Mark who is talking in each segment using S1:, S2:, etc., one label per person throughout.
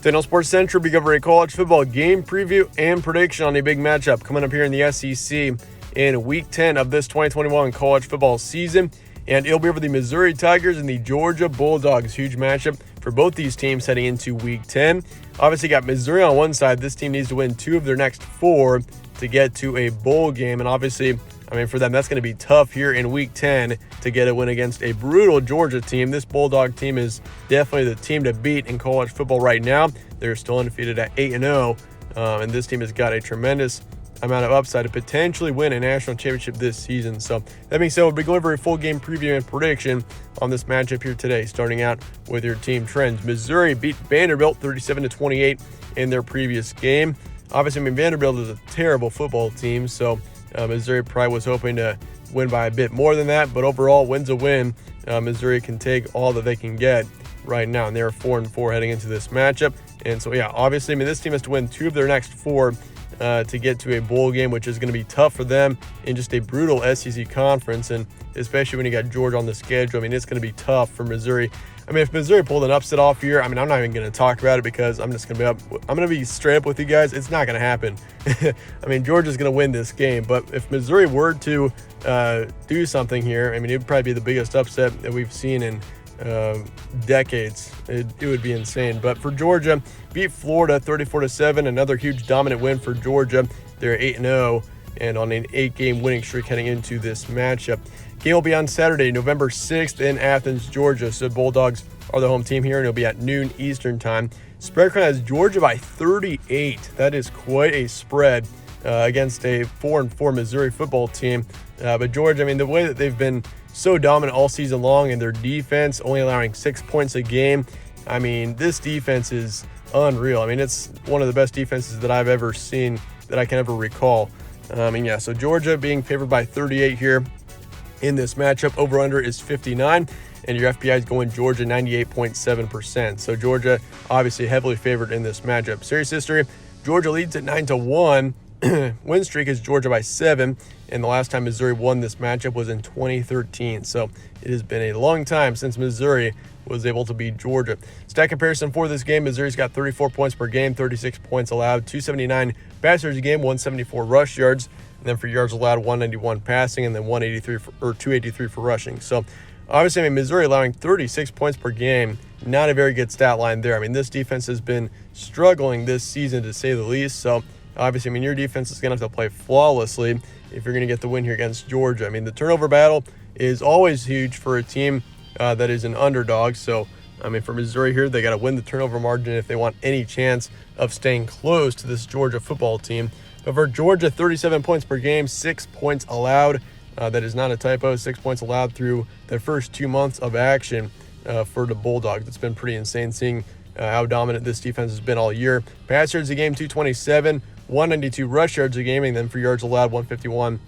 S1: Daniel Sports Central, we cover a college football game preview and prediction on a big matchup coming up here in the SEC in Week 10 of this 2021 college football season. And it'll be over the Missouri Tigers and the Georgia Bulldogs. Huge matchup for both these teams heading into Week 10. Obviously, got Missouri on one side. This team needs to win 2 of their next 4 to get to a bowl game. And obviously, for them, that's going to be tough here in Week 10 to get a win against a brutal Georgia team. This Bulldog team is definitely the team to beat in college football right now. They're still undefeated at 8-0, and this team has got a tremendous amount of upside to potentially win a national championship this season. So that being said, we'll be going over a full game preview and prediction on this matchup here today, starting out with your team trends. Missouri beat Vanderbilt 37-28 in their previous game. Obviously, Vanderbilt is a terrible football team, so Missouri probably was hoping to win by a bit more than that, but overall, win's a win. Missouri can take all that they can get right now, and they're 4-4 heading into this matchup. And so, obviously, this team has to win 2 of their next 4 to get to a bowl game, which is going to be tough for them in just a brutal SEC conference, and especially when you got Georgia on the schedule. It's going to be tough for Missouri. If Missouri pulled an upset off here, I'm not even going to talk about it because I'm going to be straight up with you guys. It's not going to happen. Georgia's going to win this game, but if Missouri were to do something here, it would probably be the biggest upset that we've seen in decades. It would be insane. But for Georgia, beat Florida 34-7, another huge dominant win for Georgia. They're 8-0 and on an 8-game winning streak heading into this matchup. Game will be on Saturday, November 6th in Athens, Georgia. So Bulldogs are the home team here, and it'll be at noon Eastern time. Spread currently has Georgia by 38. That is quite a spread against a 4-4 Missouri football team. But Georgia, the way that they've been so dominant all season long, and their defense only allowing 6 points a game. This defense is unreal. It's one of the best defenses that I've ever seen, that I can ever recall. So Georgia being favored by 38 here in this matchup. Over-under is 59, and your FPI is going Georgia 98.7%. So Georgia obviously heavily favored in this matchup. Series history, Georgia leads at 9-1. Win streak is Georgia by 7, and the last time Missouri won this matchup was in 2013. So it has been a long time since Missouri was able to beat Georgia. Stat comparison for this game: Missouri's got 34 points per game, 36 points allowed, 279 pass yards a game, 174 rush yards, and then for yards allowed, 191 passing, and then 283 for rushing. So obviously, Missouri allowing 36 points per game, not a very good stat line there. This defense has been struggling this season, to say the least. So obviously, your defense is going to have to play flawlessly if you're going to get the win here against Georgia. The turnover battle is always huge for a team that is an underdog. So, for Missouri here, they got to win the turnover margin if they want any chance of staying close to this Georgia football team. But for Georgia, 37 points per game, 6 points allowed. That is not a typo. 6 points allowed through the first 2 months of action for the Bulldogs. It's been pretty insane seeing how dominant this defense has been all year. Pass yards a game, 227. 192 rush yards a game, and then for yards allowed, 151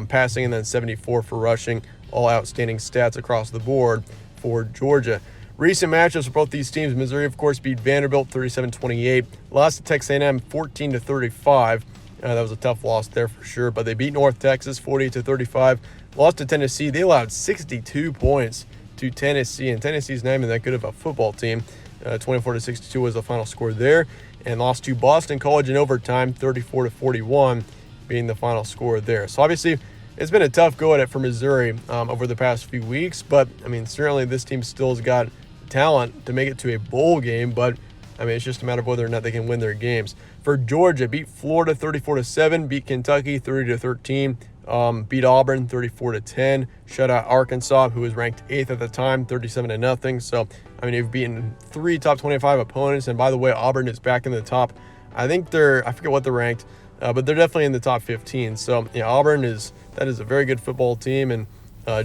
S1: passing, and then 74 for rushing. All outstanding stats across the board for Georgia. Recent matchups for both these teams: Missouri, of course, beat Vanderbilt 37-28. Lost to Texas A&M 14-35. That was a tough loss there for sure, but they beat North Texas 48-35. Lost to Tennessee. They allowed 62 points to Tennessee, and Tennessee's not even that good of a football team. 24-62 was the final score there. And lost to Boston College in overtime, 34-41 being the final score there. So obviously, it's been a tough go at it for Missouri over the past few weeks. But, certainly this team still has got talent to make it to a bowl game. But, it's just a matter of whether or not they can win their games. For Georgia, beat Florida 34-7, beat Kentucky 30-13, beat Auburn 34-10, shut out Arkansas, who was ranked 8th at the time, 37-0. So, they've beaten 3 top 25 opponents. And by the way, Auburn is back in the top. I forget what they're ranked, but they're definitely in the top 15. So, Auburn is a very good football team, and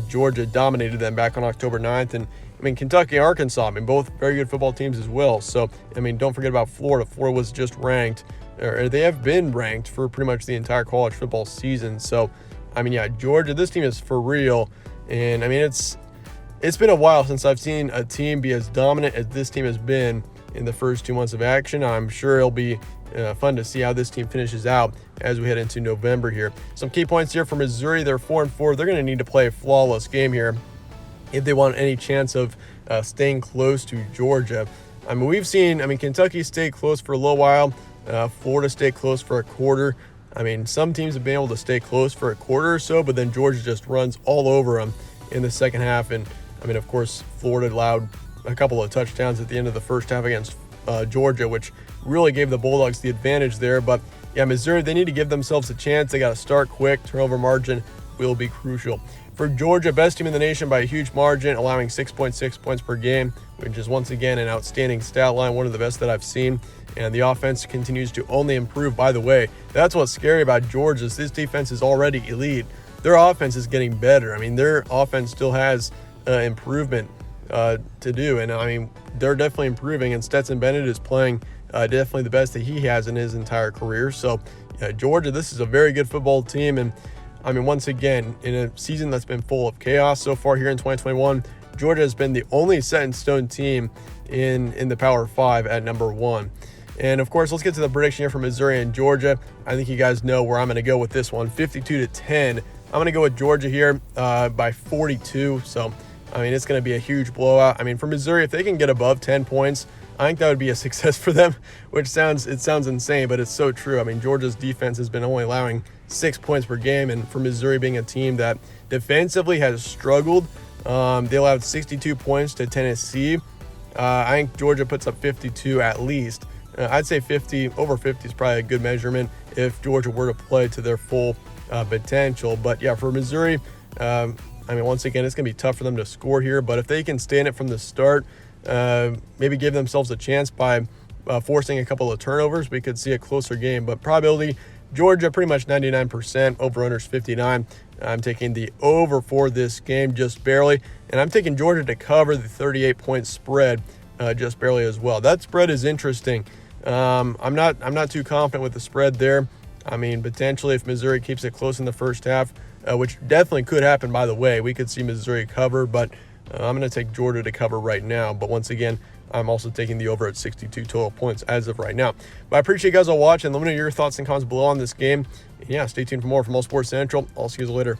S1: Georgia dominated them back on October 9th. And, Kentucky and Arkansas, both very good football teams as well. So, don't forget about Florida. Florida was just ranked, or they have been ranked for pretty much the entire college football season. So, Georgia, this team is for real. And, it's been a while since I've seen a team be as dominant as this team has been in the first 2 months of action. I'm sure it'll be fun to see how this team finishes out as we head into November here. Some key points here for Missouri: they're 4-4. They're going to need to play a flawless game here if they want any chance of staying close to Georgia. I mean, we've seen, Kentucky stay close for a little while, Florida stay close for a quarter. I mean, some teams have been able to stay close for a quarter or so, but then Georgia just runs all over them in the second half. And of course, Florida allowed a couple of touchdowns at the end of the first half against Georgia, which really gave the Bulldogs the advantage there. But yeah, Missouri, they need to give themselves a chance. They got to start quick. Turnover margin will be crucial. For Georgia, best team in the nation by a huge margin, allowing 6.6 points per game, which is once again an outstanding stat line, one of the best that I've seen. And the offense continues to only improve. By the way, that's what's scary about Georgia is this defense is already elite. Their offense is getting better. I mean, their offense still has improvement to do. And they're definitely improving. And Stetson Bennett is playing definitely the best that he has in his entire career. So Georgia, this is a very good football team. And once again, in a season that's been full of chaos so far here in 2021, Georgia has been the only set-in-stone team in the Power 5 at number 1. And, of course, let's get to the prediction here for Missouri and Georgia. I think you guys know where I'm going to go with this one, 52-10. I'm going to go with Georgia here by 42. So, it's going to be a huge blowout. For Missouri, if they can get above 10 points, I think that would be a success for them, which sounds insane, but it's so true. Georgia's defense has been only allowing 6 points per game, and for Missouri being a team that defensively has struggled, they allowed 62 points to Tennessee. I think Georgia puts up 52 at least. I'd say 50, over 50 is probably a good measurement if Georgia were to play to their full potential. But yeah, for Missouri, once again, it's going to be tough for them to score here, but if they can stay in it from the start, maybe give themselves a chance by forcing a couple of turnovers, we could see a closer game. But probability, Georgia pretty much 99%, over-unders 59. I'm taking the over for this game just barely, and I'm taking Georgia to cover the 38-point spread just barely as well. That spread is interesting. I'm not too confident with the spread there. Potentially if Missouri keeps it close in the first half, which definitely could happen, by the way, we could see Missouri cover, but I'm going to take Georgia to cover right now. But once again, I'm also taking the over at 62 total points as of right now. But I appreciate you guys all watching. Let me know your thoughts and comments below on this game. And yeah, stay tuned for more from All Sports Central. I'll see you guys later.